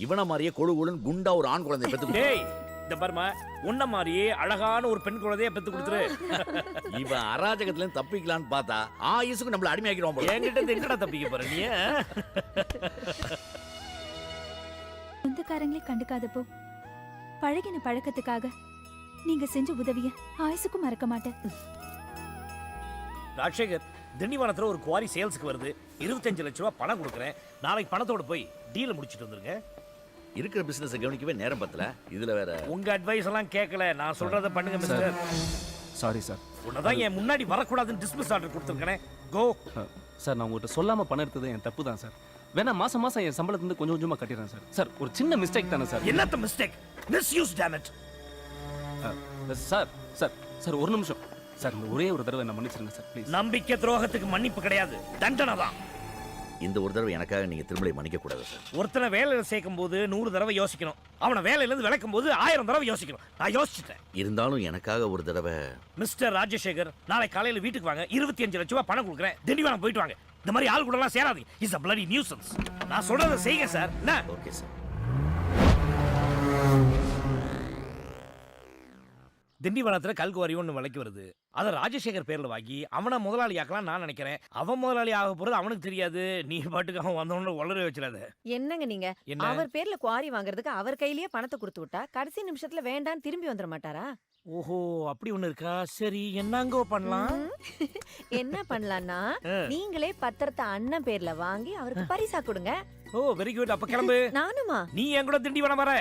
இவன மாதிரியே கொழு கொழுன்னு குண்டா ஒரு ஆண் குழந்தை பெத்து டேய் இந்த பாருமா உன்ன மாதிரியே அழகான ஒரு பெண் குழந்தைய பெத்து கொடுத்துரு. இவன் அராஜகத்துல இருந்து தப்பிக்கலான்னு பார்த்தா ஆயுசுக்கு நம்மள அடிமையாக்கிடுவான் போல. என்கிட்ட இருந்து எங்கடா தப்பிக்க போற நீ? சொந்தக்காரங்களே கண்டுக்காதப்போ பழகின பழக்கத்துக்காக நீங்க செஞ்ச உதவிய ஆயுசுக்கும் மறக்க மாட்டேன். ராஜசேகர், திண்டிவனத்துல ஒரு குவாரி சேல்ஸ்க்கு வருது. 25 லட்சம் ரூபாய் பணம் கொடுக்குறேன். நாளைக்கு பணத்தோட போய் டீலை முடிச்சிட்டு வந்துருங்க. இருக்கிற பிசினஸ் கவனிக்கவே நேரம் பத்தல. இதுல வேற உங்க அட்வைஸ் எல்லாம் கேட்கல. நான் சொல்றத பண்ணுங்க மிஸ்டர். Sorry sir. உன்னதான் என் முன்னாடி வரக்கூடாதுன்னு டிஸ்மிஸ் ஆர்டர் கொடுத்துருக்கேன். கோ. சார் நான் உங்கள்கிட்ட சொல்லாம பணம் எடுத்தது என் தப்பு தான் சார். வேணா மாசம் மாசம் என் சம்பளத்துல கொஞ்சம் கொஞ்சமா கட்டிடுறேன் சார். சார் ஒரு சின்ன மிஸ்டேக் தானே சார். என்னத்த mistake? Misuse dam it. Sir sir sir ஒரு நிமிஷம் சார். இந்த ஒரே ஒரு தடவை என்ன மன்னிச்சிருங்க சார் ப்ளீஸ். நம்பிக்கை துரோகத்துக்கு மன்னிப்பு கிடையாது, தண்டனை தான். இந்த ஒரு தடவை எனக்காக நீங்க திருமலை மன்னிக்க கூடாது சார். ஒருத்தனை வேலையில சேர்க்கும் போது 100 தடவை யோசிக்கணும். அவனை வேலையில இருந்து விளக்கும் போது 1000 தடவை யோசிக்கணும். நான் யோசிச்சிட்டேன். இருந்தாலும் எனக்காக ஒரு தடவை மிஸ்டர் ராஜசேகர், நாளை காலையில வீட்டுக்கு வாங்க. 25 லட்சம் ரூபாய் பணம் கொடுக்குறேன். திண்டிவனம் போயிட்டு வாங்க. இந்த மாதிரி ஆள் கூட எல்லாம் சேராதீங்க. Is a bloody nuisance. நான் சொல்றதை செய்யுங்க சார். என்ன? Okay sir. திண்டிவனத்துல கல்குவாரி ஒன்று விலைக்கு வருது. அதை ராஜசேகர் பேர்ல வாங்கி அவனை முதலாளி ஆக்கலாம் நான் நினைக்கிறேன். அவன் முதலாளி ஆக போறது அவனுக்கு தெரியாது. நீ பாட்டுக்கு அவன் வந்தவன வளர வச்சிடாத. என்னங்க நீங்க என்ன? அவர் பேர்ல குவாரி வாங்குறதுக்கு அவர் கையிலேயே பணத்தை கொடுத்து விட்டா கடைசி நிமிஷத்துல வேண்டான்னு திரும்பி வந்துட மாட்டாரா? ஓஹோ, அப்படி ஒண்ணு இருக்கா? சரி, என்னங்கோ பண்ணலாம்? என்ன பண்ணலாம்னா நீங்களே பத்திரத்தை அண்ணன் பேர்ல வாங்கி அவருக்கு பரிசா கொடுங்க. ஓ வெரி குட். அப்ப கிளம்பு. நானுமா? நீ என் கூட திண்டிவனம் வர.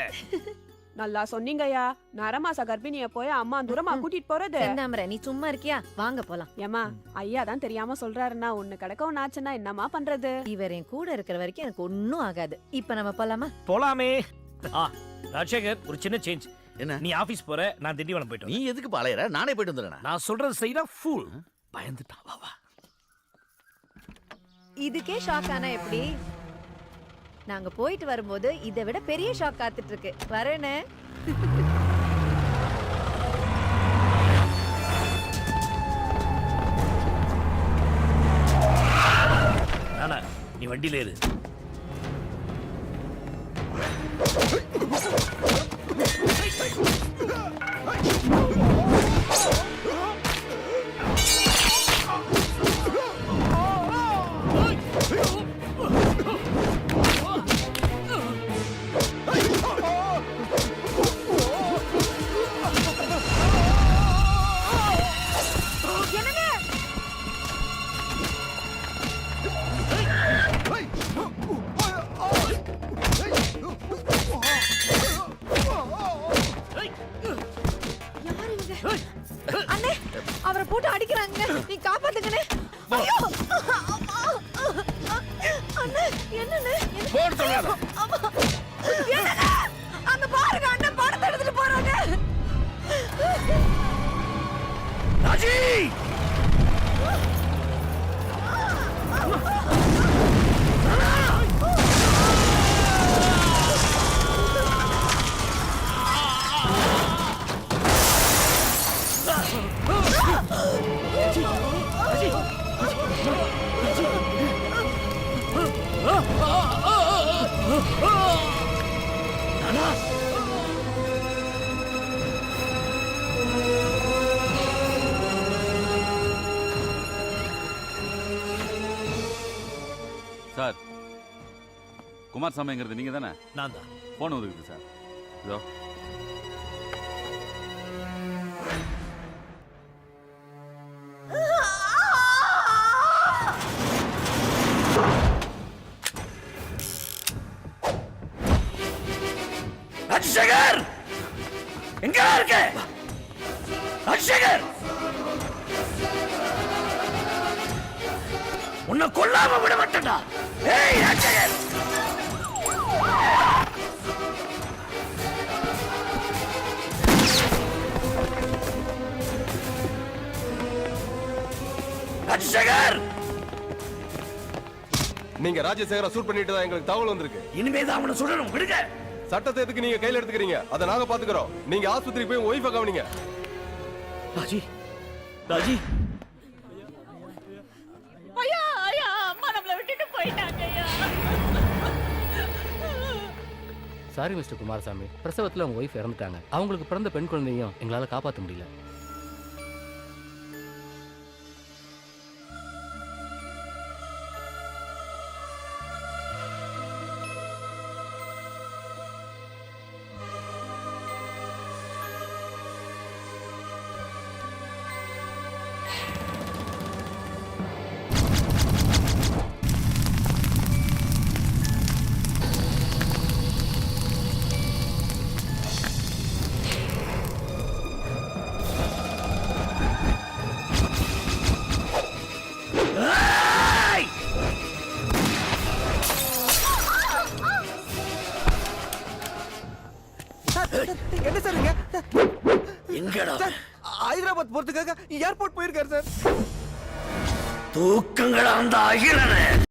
நல்லா சொன்னீங்கய்யா. நரமாச கர்ப்பிணிய போய் அம்மா தூரமா கூட்டிட்டு போறது. செந்தாமரை, நீ சும்மா இருக்கியா? வாங்க போலாம். ஏமா ஐயா தான் தெரியாம சொல்றாருன்னா ஒண்ணு கிடக்க ஒண்ணு ஆச்சுன்னா என்னமா பண்றது? இவர் என் கூட இருக்கிற வரைக்கும் எனக்கு ஒன்னும் ஆகாது. இப்ப நம்ம போலாமா? போலாமே. ராஜசேகர், ஒரு சின்ன சேஞ்ச். என்ன? நீ ஆபீஸ் போற, நான் திண்டிவனம் போயிட்டு நீ எதுக்கு பாளையற? நானே போயிட்டு வந்துறேன். நான் சொல்றது செய்யறா. ஃபூல் பயந்துட்டான். வா வா. இதுக்கே ஷாக் ஆனா எப்படி? நாங்க போயிட்டு வரும்போது இதை விட பெரிய ஷாக் காத்துட்டு இருக்கு. வரேனே. நானா, நீ வண்டியில ஏறு. அண்ணே, அவரை போட்டு அடிக்கிறாங்க. நீ காப்பாத்துங்கண்ணே. ஐயோ! அண்ணே, என்னண்ணே? போன் சொல்லாத. என்னண்ணே? அங்க பாருங்க, அண்ணன் பணத்தை எடுத்துட்டு போறாங்க. ராஜி! சார், குமாரசாமிங்கிறது நீங்க தானே? நான் தான். போன் ஒதுக்குது சார். இதோ. ராஜசேகர், எங்க இருக்க? ராஜசேகர், உன்னை கொல்லாம விட மாட்டேன்டா. ஏய் ராஜசேகர்! ராஜசேகர், நீங்க ராஜசேகரை சூட் பண்ணிட்டு தான் எங்களுக்கு தகவல் வந்திருக்கு. இனிமேதான் அவனை சொல்லணும். விடுங்க. சட்டத்தை எதுக்கு நீங்க கையில எடுத்துக்கிறீங்க? அதை நாங்க பாத்துக்கிறோம். நீங்க ஆஸ்பத்திரிக்கு போய் ஒய்ஃபை கவனிங்க. ராஜி, ராஜி. ஐயா, ஐயா, அம்மா நம்மள விட்டுட்டு போயிட்டாங்க ஐயா. சாரி மிஸ்டர் குமாரசாமி, பிரசவத்தில் உங்க ஒய்ஃப் இறந்துட்டாங்க. அவங்களுக்கு பிறந்த பெண் குழந்தையும் எங்களால் காப்பாற்ற முடியல. என்ன சார் நீங்க? எங்கடா ஹைதராபாத் போறதுக்காக ஏர்போர்ட் போயிருக்காரு சார். தூக்கங்கடா அந்த அகிலனை.